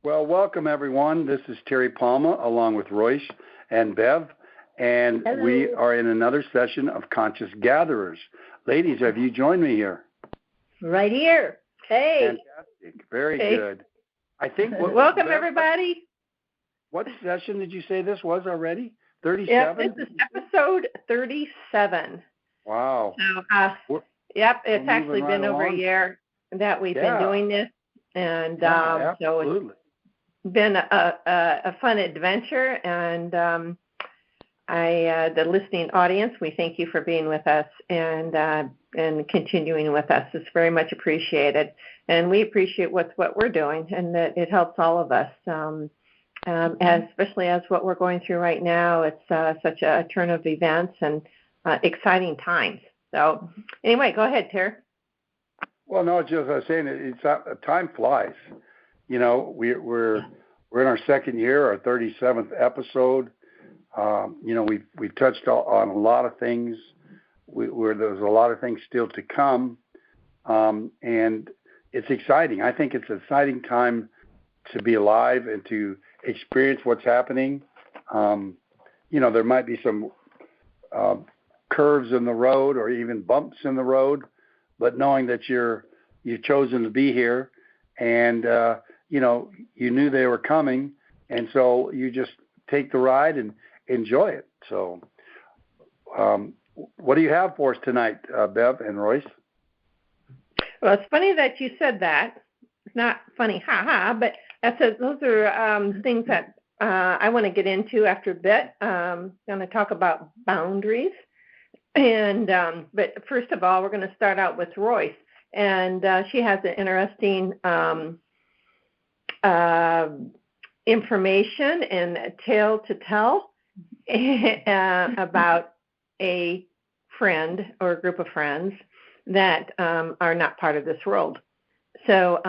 Well, welcome everyone. This is Terry Palma along with Royse and Bev, and Hello. we are in another session of Conscious Gatherers. Ladies, have you joined me here? Right here. Hey. Fantastic. Very good. I think. Welcome, everybody. What session did you say this was already? 37? Yep, this is episode 37. Wow. So, it's actually been over a year that we've been doing this, and so it's been a fun adventure. And the listening audience, we thank you for being with us and continuing with us. It's very much appreciated, and we appreciate what we're doing, and that it helps all of us. Especially as what we're going through right now, it's such a turn of events and exciting times. So, anyway, go ahead, Terry. Well, no, just I was saying time flies. You know, we're in our second year, our 37th episode. You know, we've touched on a lot of things. There's a lot of things still to come, and it's exciting. I think it's an exciting time to be alive and to experience what's happening. You know, there might be some curves in the road or even bumps in the road, but knowing that you've chosen to be here, and you know, you knew they were coming, and so you just take the ride and enjoy it. So, what do you have for us tonight, Bev and Royse? Well, it's funny that you said that. It's not funny, but those are things that I want to get into after a bit. I'm going to talk about boundaries. And but first of all, we're going to start out with Royse. And she has an interesting information and a tale to tell about a friend or a group of friends that are not part of this world. So,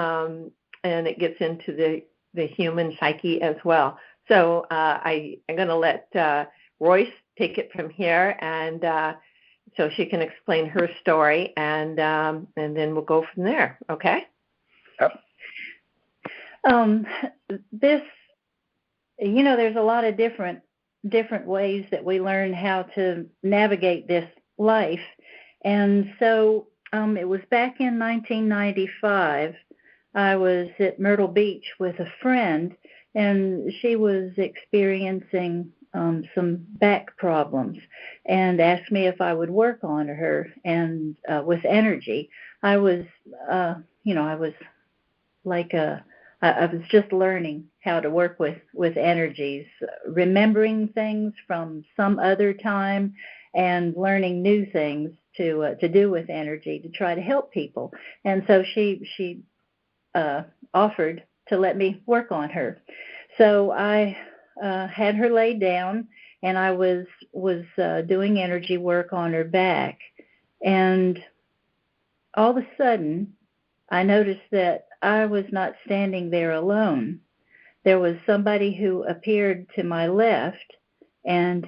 and it gets into the human psyche as well. So I'm going to let Royse take it from here, and so she can explain her story, and then we'll go from there. Okay? Yep. This, you know, there's a lot of different ways that we learn how to navigate this life, and so it was back in 1995. I was at Myrtle Beach with a friend, and she was experiencing some back problems, and asked me if I would work on her. And with energy, I was just learning how to work with energies, remembering things from some other time, and learning new things to do with energy to try to help people. And so she offered to let me work on her. So I had her laid down, and I was doing energy work on her back. And all of a sudden, I noticed that I was not standing there alone. There was somebody who appeared to my left, and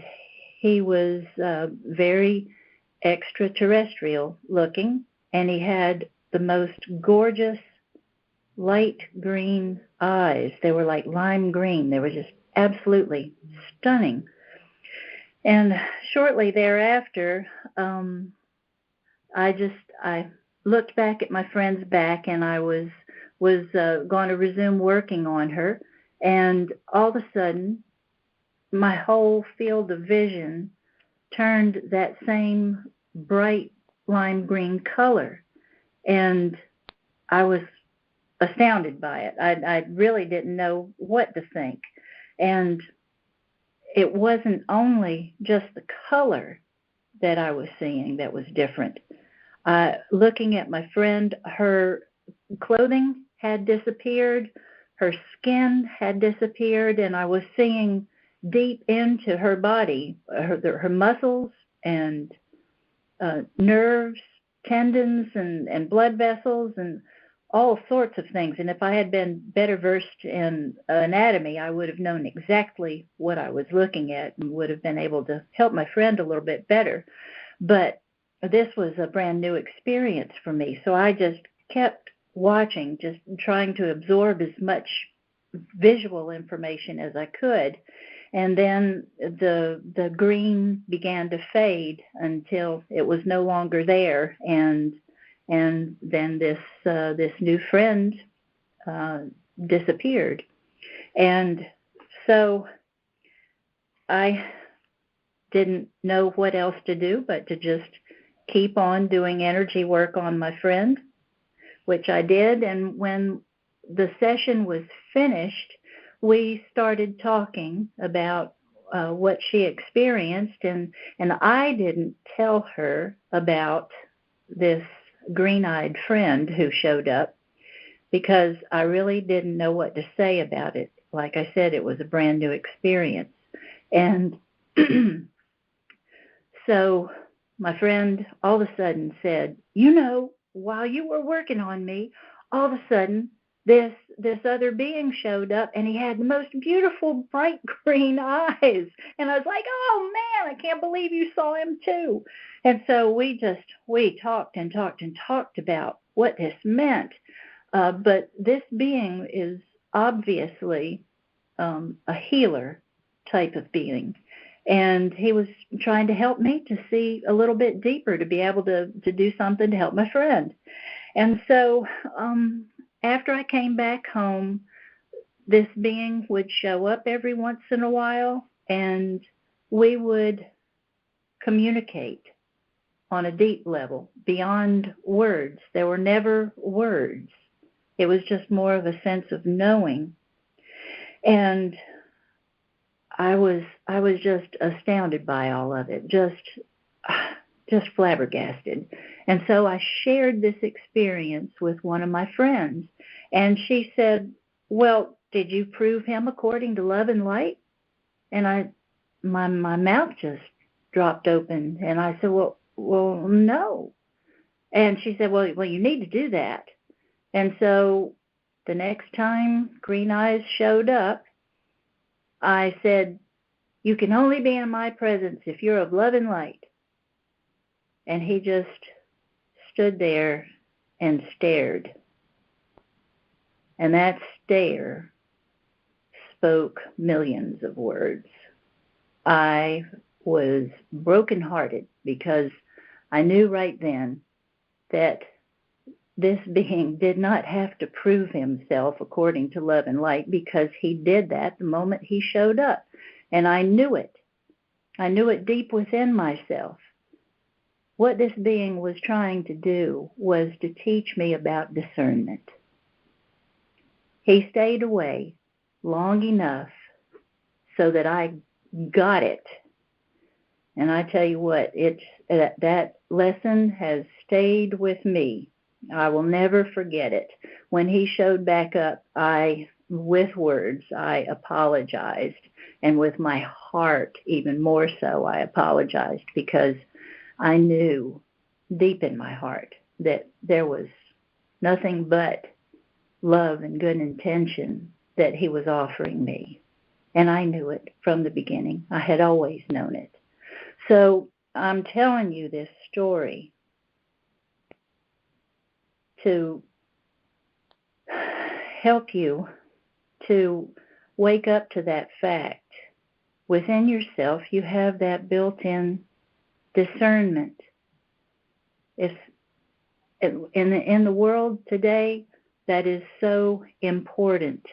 he was very extraterrestrial looking, and he had the most gorgeous light green eyes. They were like lime green. They were just absolutely stunning. And shortly thereafter, I looked back at my friend's back, and I was going to resume working on her, and all of a sudden, my whole field of vision turned that same bright lime green color, and I was astounded by it. I really didn't know what to think. And it wasn't only just the color that I was seeing that was different. Looking at my friend, her clothing had disappeared, her skin had disappeared, and I was seeing deep into her body, her muscles and nerves, tendons, and blood vessels, and all sorts of things. And if I had been better versed in anatomy, I would have known exactly what I was looking at and would have been able to help my friend a little bit better. But this was a brand new experience for me. So I just kept watching, just trying to absorb as much visual information as I could. And then the green began to fade until it was no longer there, and then this new friend disappeared. And so I didn't know what else to do but to just keep on doing energy work on my friend, which I did. And when the session was finished, we started talking about what she experienced, and I didn't tell her about this green-eyed friend who showed up because I really didn't know what to say about it. Like I said, it was a brand new experience. And so my friend all of a sudden said, while you were working on me, all of a sudden this other being showed up, and he had the most beautiful bright green eyes. And I was like, oh man, I can't believe you saw him too. And so we talked and talked and talked about what this meant. But this being is obviously a healer type of being. And he was trying to help me to see a little bit deeper, to be able to do something to help my friend. And so after I came back home, this being would show up every once in a while, and we would communicate on a deep level, beyond words. There were never words. It was just more of a sense of knowing. And I was just astounded by all of it, just flabbergasted. And so I shared this experience with one of my friends, and she said, well, did you prove him according to love and light? And my mouth just dropped open, and I said, well, no. And she said, well, you need to do that. And so the next time Green Eyes showed up, I said, you can only be in my presence if you're of love and light. And he just stood there and stared. And that stare spoke millions of words. I was brokenhearted because I knew right then that this being did not have to prove himself according to love and light, because he did that the moment he showed up. And I knew it. I knew it deep within myself. What this being was trying to do was to teach me about discernment. He stayed away long enough so that I got it. And I tell you what, that lesson has stayed with me. I will never forget it. When he showed back up, with words, I apologized. And with my heart, even more so, I apologized, because I knew deep in my heart that there was nothing but love and good intention that he was offering me. And I knew it from the beginning. I had always known it. So I'm telling you this story to help you to wake up to that fact. Within yourself, you have that built-in discernment. If in the world today, that is so important,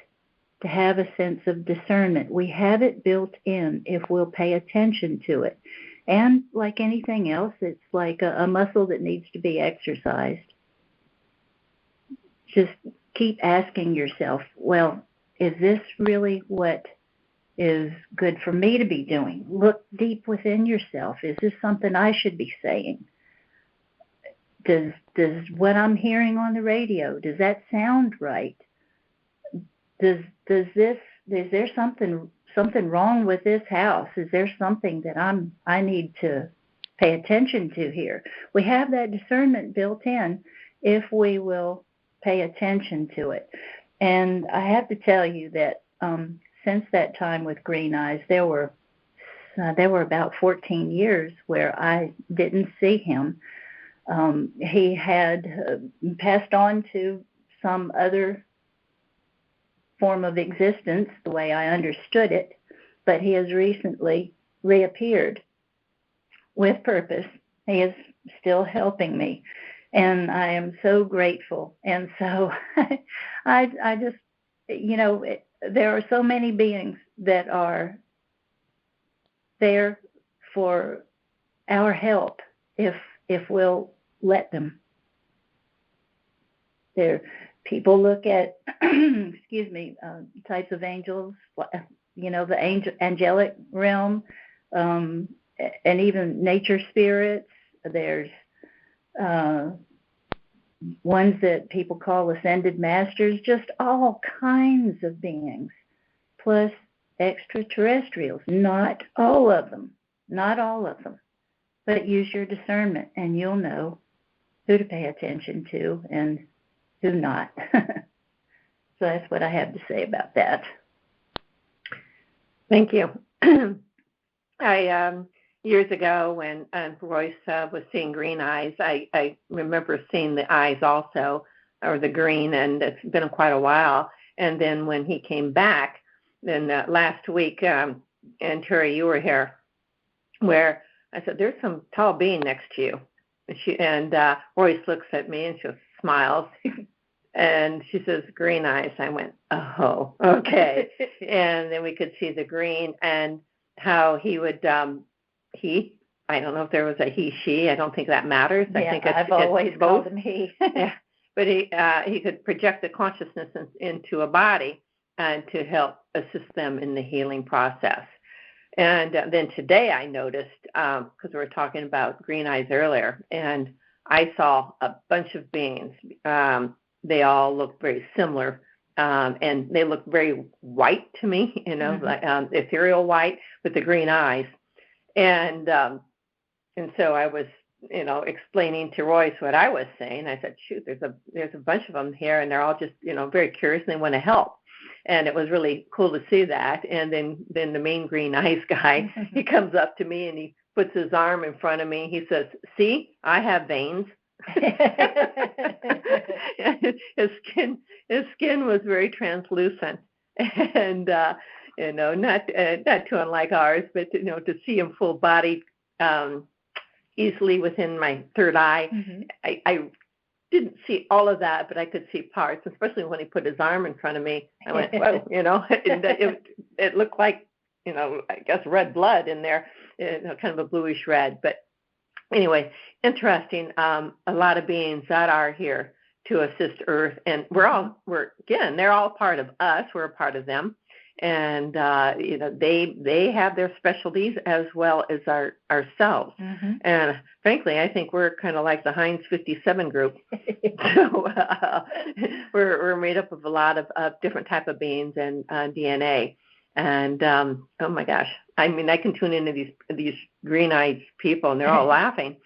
to have a sense of discernment. We have it built in if we'll pay attention to it. And like anything else, it's like a muscle that needs to be exercised. Just keep asking yourself, well, is this really what is good for me to be doing? Look deep within yourself. Is this something I should be saying? Does what I'm hearing on the radio, does that sound right? Is there something wrong with this house? Is there something that I need to pay attention to here? We have that discernment built in if we will pay attention to it. And I have to tell you that since that time with Green Eyes, there were about 14 years where I didn't see him. He had passed on to some other form of existence the way I understood it, but he has recently reappeared with purpose. He is still helping me, and I am so grateful. And so I just, there are so many beings that are there for our help if we'll let them. There, people look at, types of angels, the angelic realm, and even nature spirits. There's ones that people call ascended masters, just all kinds of beings, plus extraterrestrials. Not all of them, but use your discernment and you'll know who to pay attention to and who not. So that's what I have to say about that. Thank you. I years ago when Royse was seeing green eyes, I remember seeing the eyes also, or the green, and it's been quite a while. And then when he came back, then last week, and Terry, you were here, where I said, "There's some tall being next to you," and Royce looks at me and she smiles. And she says, "Green eyes." I went, "Oh, okay." And then we could see the green and how he would, I don't know if there was a he, she. I don't think that matters. Yeah, I think I've always called him he. Yeah. But he could project the consciousness into a body and to help assist them in the healing process. And then today I noticed, because we were talking about green eyes earlier, and I saw a bunch of beings. They all look very similar, and they look very white to me, like ethereal white with the green eyes. And so I was, explaining to Royce what I was saying. I said, "Shoot, there's a bunch of them here, and they're all just, very curious and they want to help." And it was really cool to see that. And then the main green eyes guy, he comes up to me and he puts his arm in front of me. He says, "See, I have veins." his skin was very translucent, and not too unlike ours, but to see him full body, easily within my third eye. I didn't see all of that, but I could see parts, especially when he put his arm in front of me. I went, "Whoa," it looked like, I guess red blood in there, kind of a bluish red. But anyway, interesting. A lot of beings that are here to assist Earth, and they're all part of us. We're a part of them, and they have their specialties as well as ourselves. And frankly, I think we're kind of like the Heinz 57 group. So we're made up of a lot of different type of beings and DNA. And oh my gosh, I mean, I can tune into these green-eyed people, and they're all laughing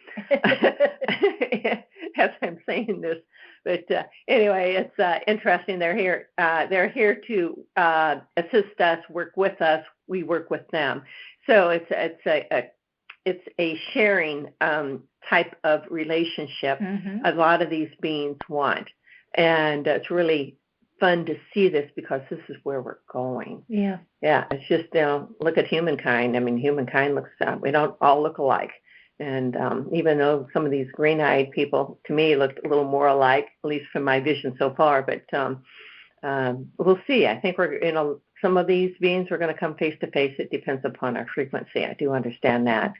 as I'm saying this. But anyway, it's interesting. They're here. They're here to assist us, work with us. We work with them. So it's a sharing type of relationship. A lot of these beings want, and it's really fun to see this because this is where we're going. Yeah. It's just look at humankind. I mean, humankind looks. We don't all look alike. And even though some of these green-eyed people, to me, looked a little more alike, at least from my vision so far, but we'll see. I think some of these beings are going to come face-to-face. It depends upon our frequency. I do understand that.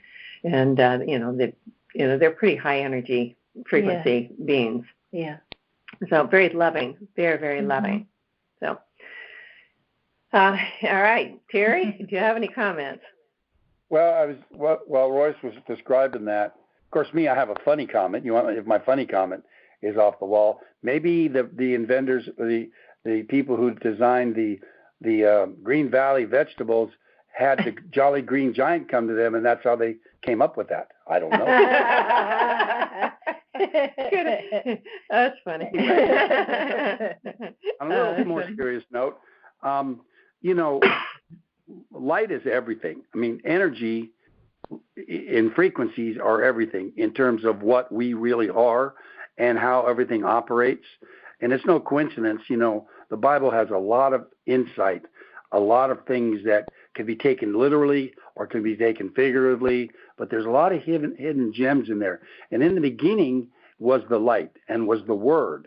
And, they're pretty high-energy frequency beings. Yeah. So very loving, very, very loving. So, all right. Terry, do you have any comments? Well, while Royce was describing that, of course, I have a funny comment. If my funny comment is off the wall, maybe the inventors, the people who designed the Green Valley vegetables had the Jolly Green Giant come to them, and that's how they came up with that. I don't know. That's funny. On a little more serious note, light is everything. I mean, energy and frequencies are everything in terms of what we really are and how everything operates. And it's no coincidence, the Bible has a lot of insight, a lot of things that can be taken literally or can be taken figuratively, but there's a lot of hidden gems in there. And in the beginning was the light and was the Word.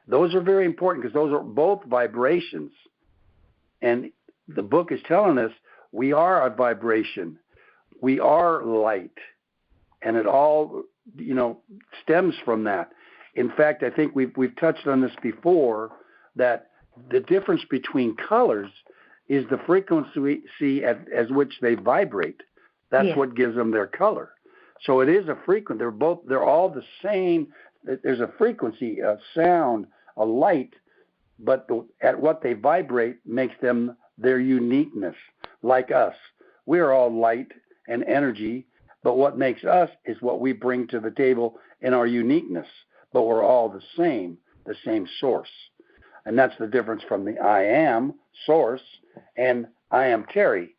Those are very important because those are both vibrations. And the book is telling us we are a vibration. We are light. And it all, stems from that. In fact, I think we've touched on this before, that the difference between colors is the frequency as which they vibrate. That's what gives them their color. So it is a frequency. They're all the same. There's a frequency, a sound, a light, but at what they vibrate makes them their uniqueness. Like us, we are all light and energy, but what makes us is what we bring to the table in our uniqueness. But we're all the same source. And that's the difference from the I am source and I am Terry,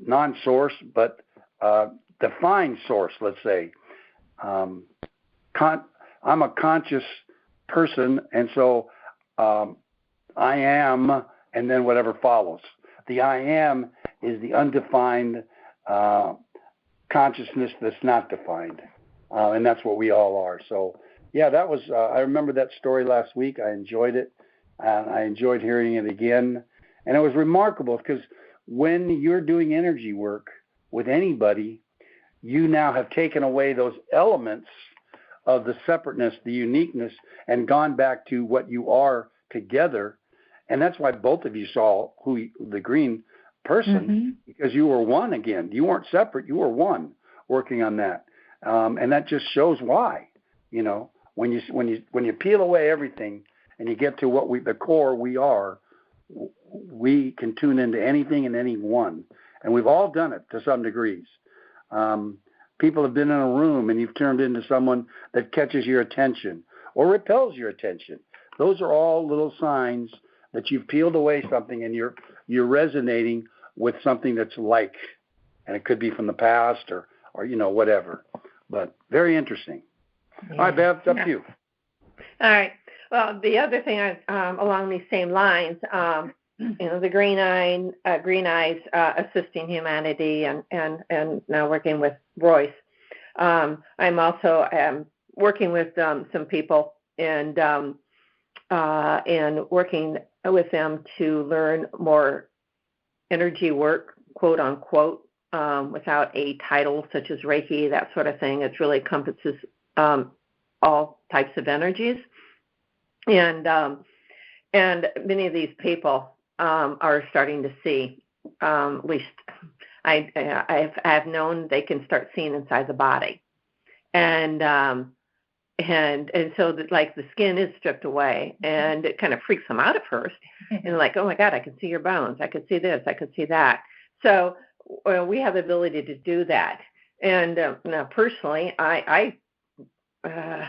non-source, but defined source, let's say. I'm a conscious person, and so I am, and then whatever follows. The I am is the undefined consciousness that's not defined, and that's what we all are. So, yeah, that was, I remember that story last week. I enjoyed it. I enjoyed hearing it again. And it was remarkable because when you're doing energy work with anybody, you now have taken away those elements of the separateness, the uniqueness, and gone back to what you are together. And that's why both of you saw the green person, because you were one again. You weren't separate. You were one working on that. And that just shows why, when you peel away everything and you get to the core we are, we can tune into anything and anyone. And we've all done it to some degrees. People have been in a room and you've turned into someone that catches your attention or repels your attention. Those are all little signs that you've peeled away something and you're resonating with something that's like, and it could be from the past or whatever. But very interesting. Yeah. All right, Bev, it's up to you. All right. Well, the other thing along these same lines, the green eyes assisting humanity, and now working with Royse. I'm also working with some people and working with them to learn more energy work, quote unquote, without a title such as Reiki, that sort of thing. It really encompasses all types of energies. And many of these people are starting to see, at least I've known they can start seeing inside the body, and so that, like, the skin is stripped away, and it kind of freaks them out at first, and like, oh my God, I can see your bones, I can see this, I can see that. So we have the ability to do that. And now personally, I call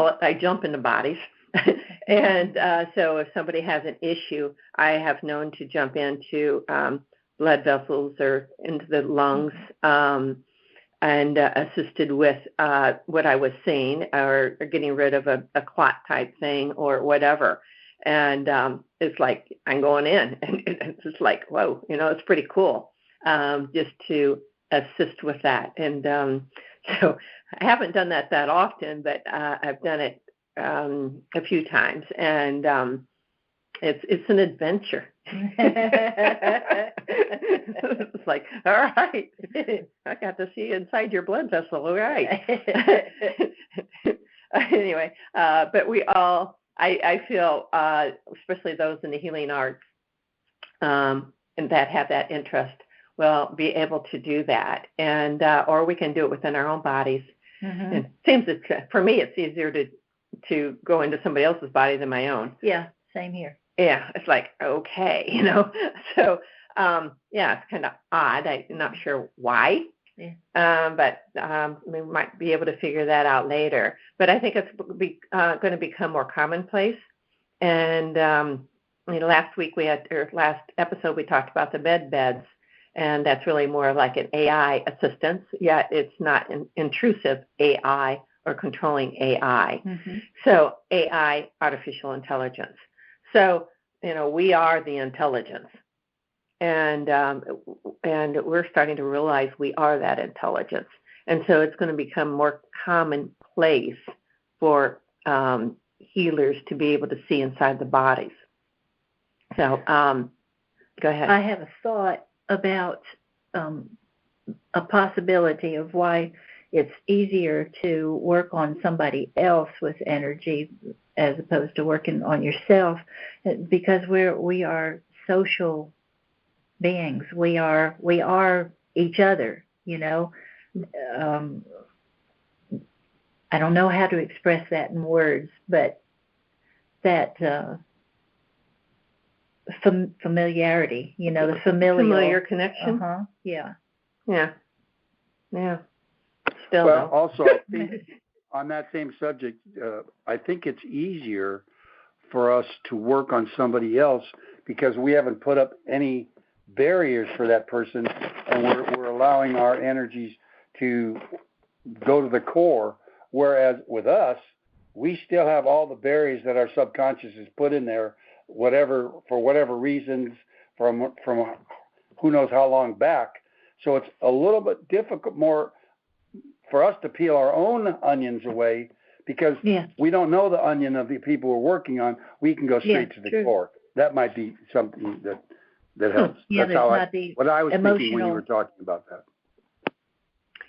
it, I jump into bodies. And so if somebody has an issue, I have known to jump into blood vessels or into the lungs, and assisted with what I was seeing, or getting rid of a clot type thing or whatever. And it's like I'm going in, and it's just like, whoa, it's pretty cool, just to assist with that. And so I haven't done that often, but I've done it a few times, and it's an adventure. It's like, all right, I got to see inside your blood vessel, all right. Anyway, but we all, I feel, especially those in the healing arts, and that have that interest, will be able to do that, and or we can do it within our own bodies. It seems that for me, it's easier to go into somebody else's body than my own. Yeah, same here. Yeah, it's like, okay, So, yeah, it's kind of odd. I'm not sure why. Yeah. But we might be able to figure that out later. But I think it's going to become more commonplace. And last episode we talked about the beds, and that's really more like an AI assistance. Yet it's not an intrusive AI or controlling AI. Mm-hmm. So AI, artificial intelligence. So, we are the intelligence. And we're starting to realize we are that intelligence. And so it's going to become more commonplace for healers to be able to see inside the bodies. So go ahead. I have a thought about a possibility of why it's easier to work on somebody else with energy as opposed to working on yourself, because we are social beings. We are each other, I don't know how to express that in words, but that familiarity, the familiar connection. Yeah. Still, well, though. Also, I think on that same subject, I think it's easier for us to work on somebody else because we haven't put up any barriers for that person, and we're allowing our energies to go to the core. Whereas with us, we still have all the barriers that our subconscious has put in there, for whatever reasons, from who knows how long back. So it's a little bit difficult, more for us to peel our own onions away, because we don't know the onion of the people we're working on. We can go straight to the core. That might be something that helps. Yeah, that's what I was thinking when you were talking about that.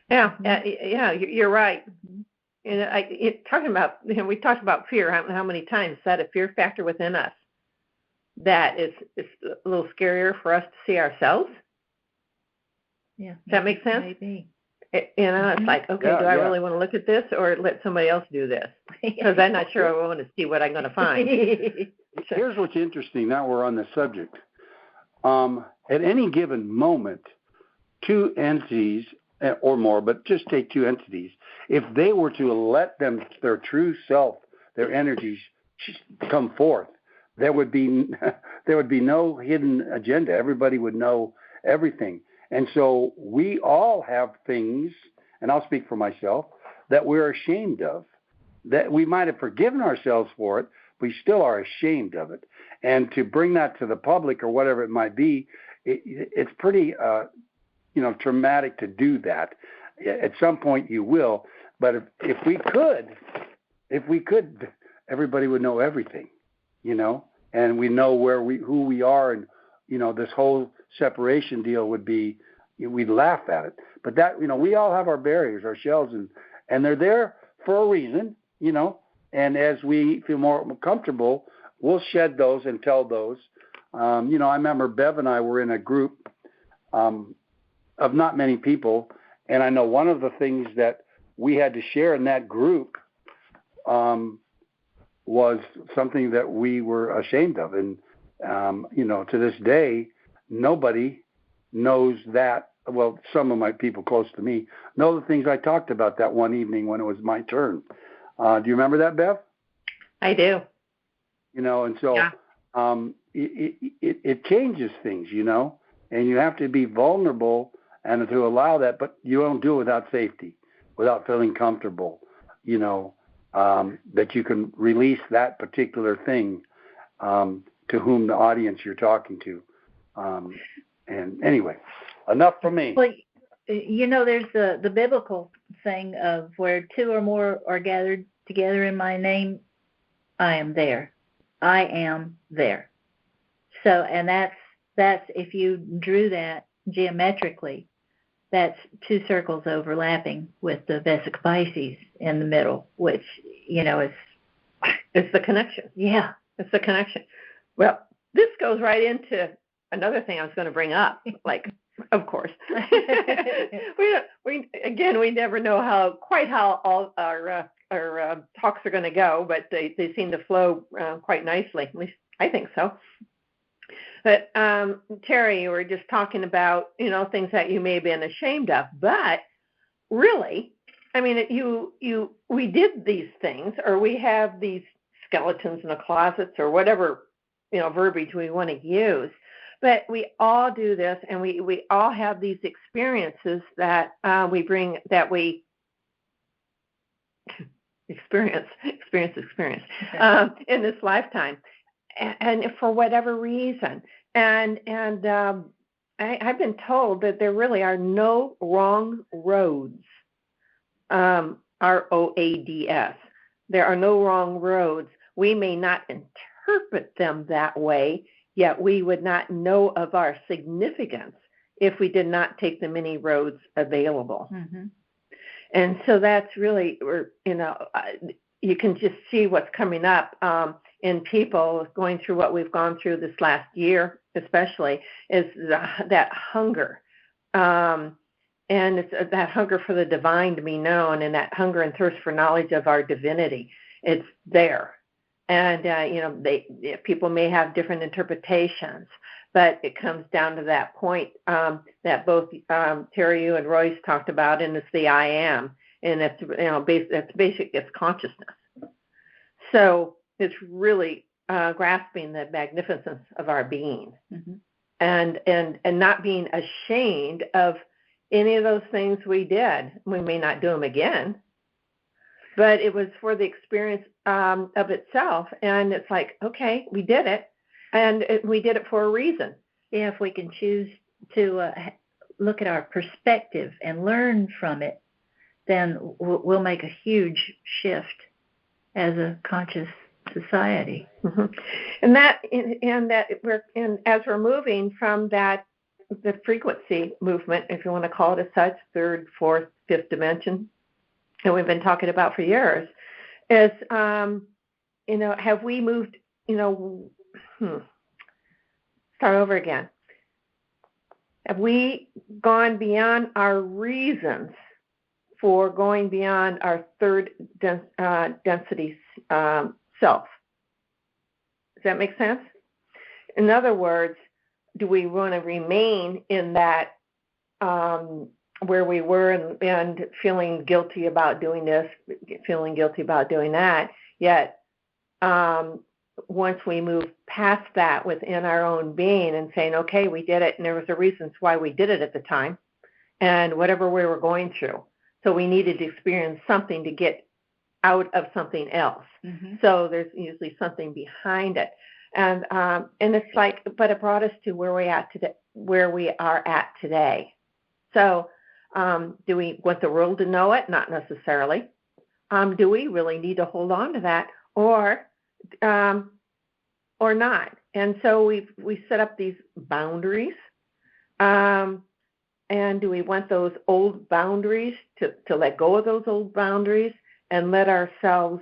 Yeah, you're right. Talking about, we talked about fear. How many times that a fear factor within us that is a little scarier for us to see ourselves. Yeah, does that make sense? Maybe. It's like, okay, do I really want to look at this or let somebody else do this? Because I'm not sure I want to see what I'm going to find. Here's what's interesting. Now we're on the subject. At any given moment, two entities or more, but just take two entities, if they were to let their true self, their energies come forth, there would be no hidden agenda. Everybody would know everything. And so we all have things, and I'll speak for myself, that we're ashamed of, that we might have forgiven ourselves for it, we still are ashamed of it. And to bring that to the public or whatever it might be, it's pretty traumatic to do that. At some point you will, but if we could, everybody would know everything, and we know who we are, and this whole separation deal would be, we'd laugh at it. But that, we all have our barriers, our shells, and they're there for a reason, and as we feel more comfortable, we'll shed those and tell those. I remember Bev and I were in a group of not many people, and I know one of the things that we had to share in that group was something that we were ashamed of. And, to this day, nobody knows that. Well, some of my people close to me know the things I talked about that one evening when it was my turn. Do you remember that, Bev? I do. And so it changes things, and you have to be vulnerable and to allow that, but you don't do it without safety, without feeling comfortable, that you can release that particular thing to whom the audience you're talking to. And anyway, enough from me. Well, there's the biblical thing of where two or more are gathered together in my name, I am there. I am there. So, and that's if you drew that geometrically, that's two circles overlapping with the Vesica Pisces in the middle, which, is... It's the connection. Yeah. It's the connection. Well, this goes right into another thing I was going to bring up, of course. we never know quite how all our talks are going to go, but they seem to flow quite nicely. At least I think so. But Terry, you were just talking about things that you may have been ashamed of, but really, I mean, we did these things, or we have these skeletons in the closets, or whatever verbiage we want to use. But we all do this, and we all have these experiences that we bring, that we experience Okay. in this lifetime, and for whatever reason. And I've been told that there really are no wrong roads. ROADS. There are no wrong roads. We may not interpret them that way, yet we would not know of our significance if we did not take the many roads available. Mm-hmm. And so that's really, you can just see what's coming up in people going through what we've gone through this last year, especially, is that hunger. And it's that hunger for the divine to be known, and that hunger and thirst for knowledge of our divinity. It's there. And, people may have different interpretations, but it comes down to that point that both Terry, you and Royse talked about, and it's the I am. And it's, it's consciousness. So it's really grasping the magnificence of our being, mm-hmm. and not being ashamed of any of those things we did. We may not do them again, but it was for the experience of itself. And it's like, okay, we did it, and we did it for a reason. Yeah, if we can choose to look at our perspective and learn from it, then we'll make a huge shift as a conscious society. Mm-hmm. And as we're moving from that, the frequency movement, if you want to call it as such, third, fourth, fifth dimension, that we've been talking about for years, is, have we moved, start over again. Have we gone beyond our reasons for going beyond our third density self? Does that make sense? In other words, do we want to remain in that where we were and feeling guilty about doing this, feeling guilty about doing that, yet once we move past that within our own being and saying, okay, we did it, and there was a reason why we did it at the time, and whatever we were going through. So we needed to experience something to get out of something else. Mm-hmm. So there's usually something behind it. And it's like, but it brought us to where we are at today. So do we want the world to know it? Not necessarily. Do we really need to hold on to that, or not? And so we set up these boundaries. And do we want those old boundaries to let go of those old boundaries and let ourselves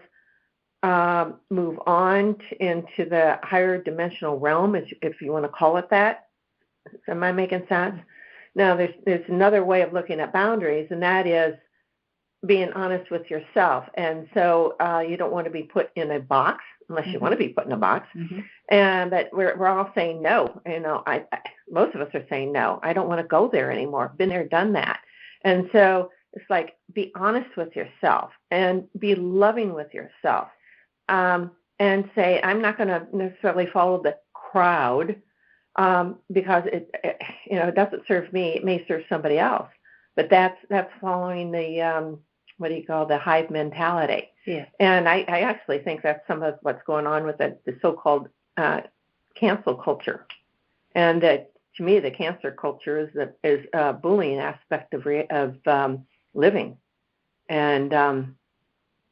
move on into the higher dimensional realm, if you want to call it that? Am I making sense? Now, there's another way of looking at boundaries, and that is being honest with yourself. And so you don't want to be put in a box unless you want to be put in a box. Mm-hmm. And but we're all saying no. Most of us are saying no. I don't want to go there anymore. Been there, done that. And so it's like, be honest with yourself and be loving with yourself. And say, I'm not going to necessarily follow the crowd because it doesn't serve me. It may serve somebody else. But that's following the the hive mentality. Yeah. And I actually think that's some of what's going on with the so-called cancel culture. And to me, the cancer culture is a bullying aspect of living. And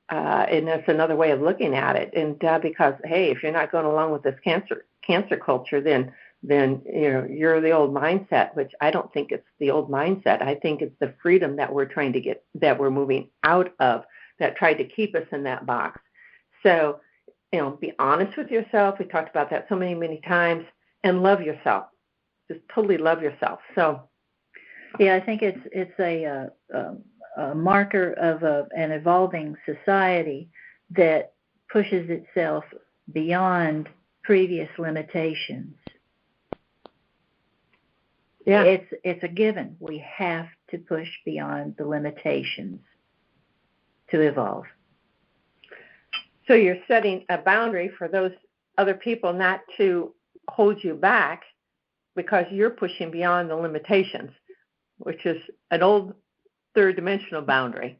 that's another way of looking at it. And because, hey, if you're not going along with this cancer culture, then you're the old mindset, which I don't think it's the old mindset. I think it's the freedom that we're trying to get, that we're moving out of, that tried to keep us in that box. So, be honest with yourself. We talked about that so many, many times, and love yourself. Just totally love yourself. So, yeah, I think it's a marker of an evolving society that pushes itself beyond previous limitations. yeah, It's a given. We have to push beyond the limitations to evolve. So you're setting a boundary for those other people not to hold you back because you're pushing beyond the limitations, which is an old third dimensional boundary.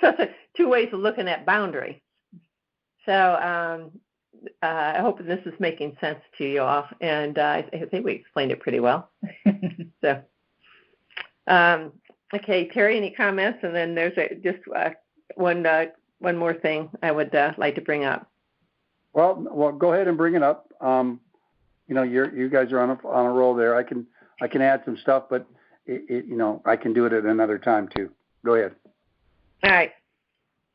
So two ways of looking at boundary. So I hope this is making sense to you all, and I think we explained it pretty well. So, okay, Terry, any comments? And then there's just one more thing I would like to bring up. Well, go ahead and bring it up. You guys are on a roll there. I can add some stuff, but I can do it at another time too. Go ahead. All right.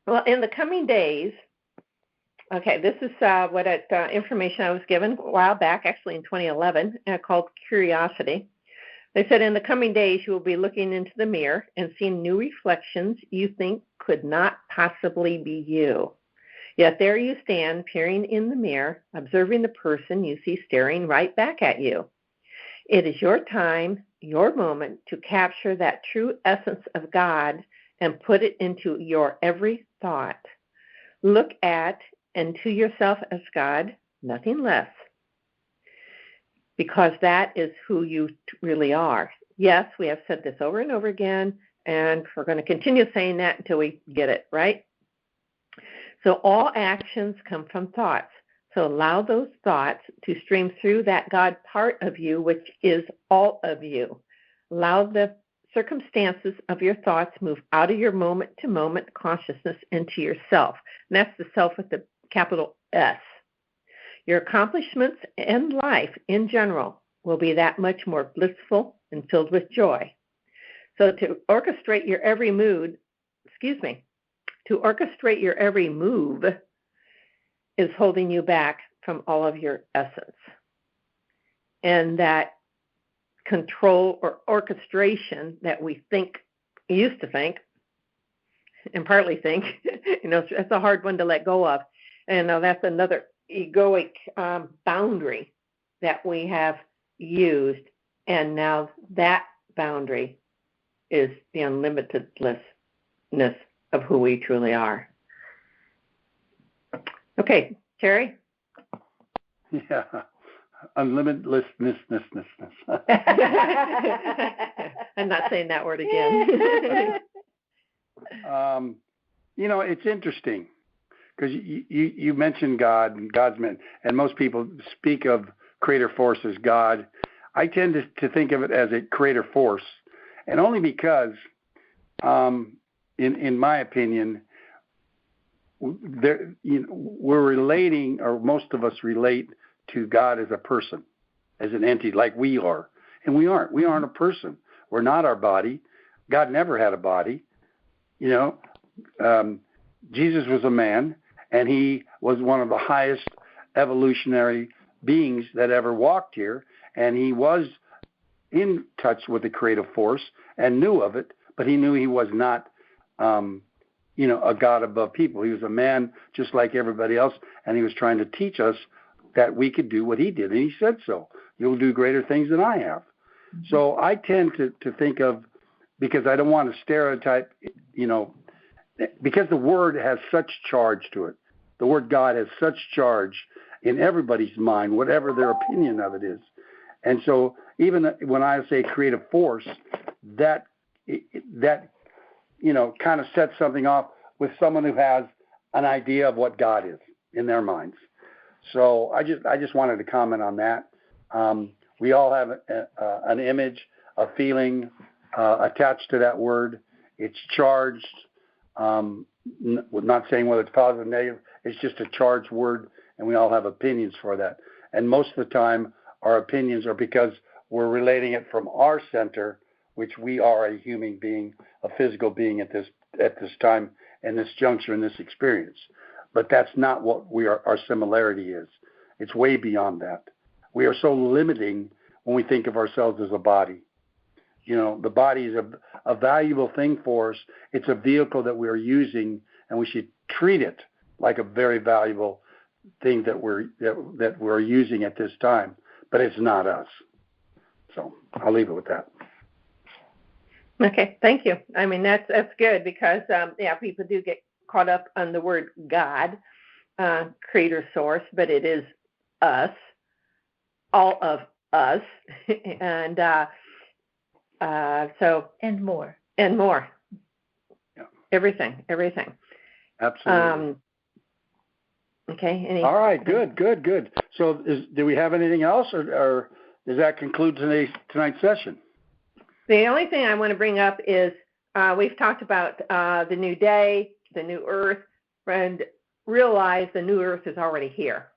Well, in the coming days. Okay, this is what information I was given a while back, actually in 2011, called Curiosity. They said, in the coming days, you will be looking into the mirror and seeing new reflections you think could not possibly be you. Yet there you stand, peering in the mirror, observing the person you see staring right back at you. It is your time, your moment to capture that true essence of God and put it into your every thought. Look at and to yourself as God, nothing less, because that is who you really are. Yes, we have said this over and over again, and we're going to continue saying that until we get it, right? So all actions come from thoughts. So allow those thoughts to stream through that God part of you, which is all of you. Allow the circumstances of your thoughts move out of your moment-to-moment consciousness into yourself. And that's the self with the capital S. Your accomplishments and life in general will be that much more blissful and filled with joy. So to orchestrate your every move is holding you back from all of your essence. And that control or orchestration that we used to think, and partly think, it's a hard one to let go of. And that's another egoic boundary that we have used. And now that boundary is the unlimitedness of who we truly are. Okay, Terry? Yeah, unlimitlessness. I'm not saying that word again. It's interesting. Because you mentioned God and God's meant, and most people speak of creator force as God. I tend to think of it as a creator force, and only because, in my opinion, we're relating, or most of us relate to God as a person, as an entity, like we are, and we aren't. We aren't a person. We're not our body. God never had a body. Jesus was a man. And he was one of the highest evolutionary beings that ever walked here. And he was in touch with the creative force and knew of it, but he knew he was not, a God above people. He was a man just like everybody else, and he was trying to teach us that we could do what he did. And he said so. You'll do greater things than I have. Mm-hmm. So I tend to think of, because I don't want to stereotype, because the word has such charge to it. The word God has such charge in everybody's mind, whatever their opinion of it is. And so even when I say creative force, that kind of sets something off with someone who has an idea of what God is in their minds. So I just wanted to comment on that. We all have an image, a feeling attached to that word. It's charged. Not saying whether it's positive or negative, it's just a charged word, and we all have opinions for that. And most of the time, our opinions are because we're relating it from our center, which we are a human being, a physical being at this time, and this juncture, in this experience. But that's not what our similarity is. It's way beyond that. We are so limiting when we think of ourselves as a body. The body is a valuable thing for us. It's a vehicle that we are using, and we should treat it like a very valuable thing that we're using at this time. But it's not us. So I'll leave it with that. Okay, thank you. I mean, that's good because people do get caught up on the word God, creator source, but it is us, all of us, and and more. Yeah. Everything. Absolutely. Okay. All right. Good. So, do we have anything else, or does that conclude tonight's session? The only thing I want to bring up is we've talked about the new day, the new earth, and realize the new earth is already here.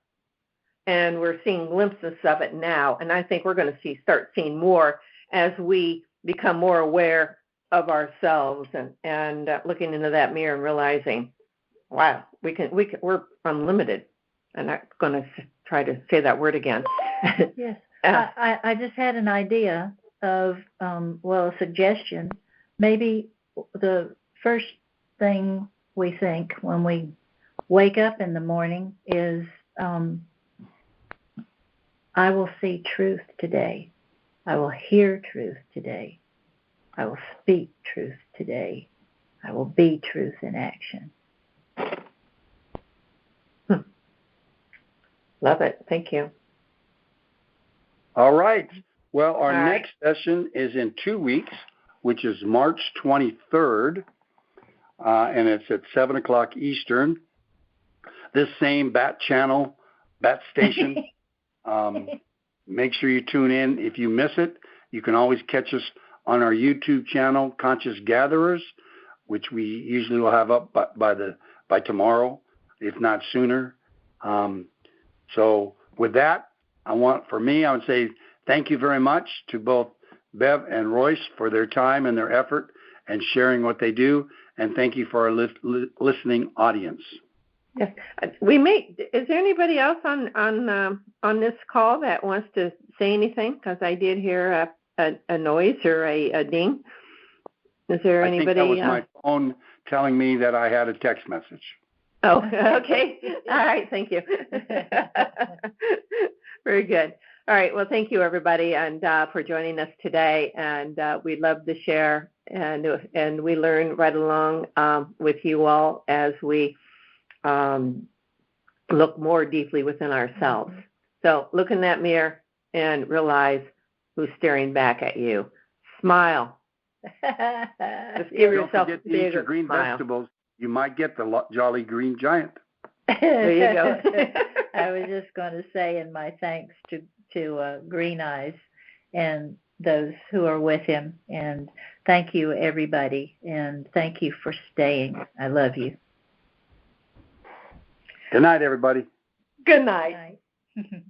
And we're seeing glimpses of it now. And I think we're going to start seeing more as we become more aware of ourselves and looking into that mirror and realizing, wow, we're unlimited. I'm not going to try to say that word again. Yes. I just had an idea of, a suggestion. Maybe the first thing we think when we wake up in the morning is, I will see truth today. I will hear truth today. I will speak truth today. I will be truth in action. Love it. Thank you. All right. Well, our next session is in 2 weeks, which is March 23rd, and it's at 7 o'clock Eastern. This same bat station. Make sure you tune in. If you miss it, you can always catch us on our YouTube channel, Conscious Gatherers, which we usually will have up by tomorrow, if not sooner. So with that, I would say thank you very much to both Bev and Royse for their time and their effort and sharing what they do, and thank you for our listening audience. Yes, is there anybody else on this call that wants to say anything? Because I did hear a noise or a ding. Is there anybody? I think that was my phone telling me that I had a text message. Oh, okay. All right. Thank you. Very good. All right. Well, thank you, everybody, and for joining us today. And we love to share, and we learn right along with you all as we look more deeply within ourselves. So look in that mirror and realize who's staring back at you. Smile. Just give yourself a bigger eat your green smile. Vegetables. You might get the Jolly Green Giant. There you go. I was just going to say, in my thanks to Green Eyes and those who are with him, and thank you, everybody, and thank you for staying. I love you. Good night, everybody. Good night. Good night.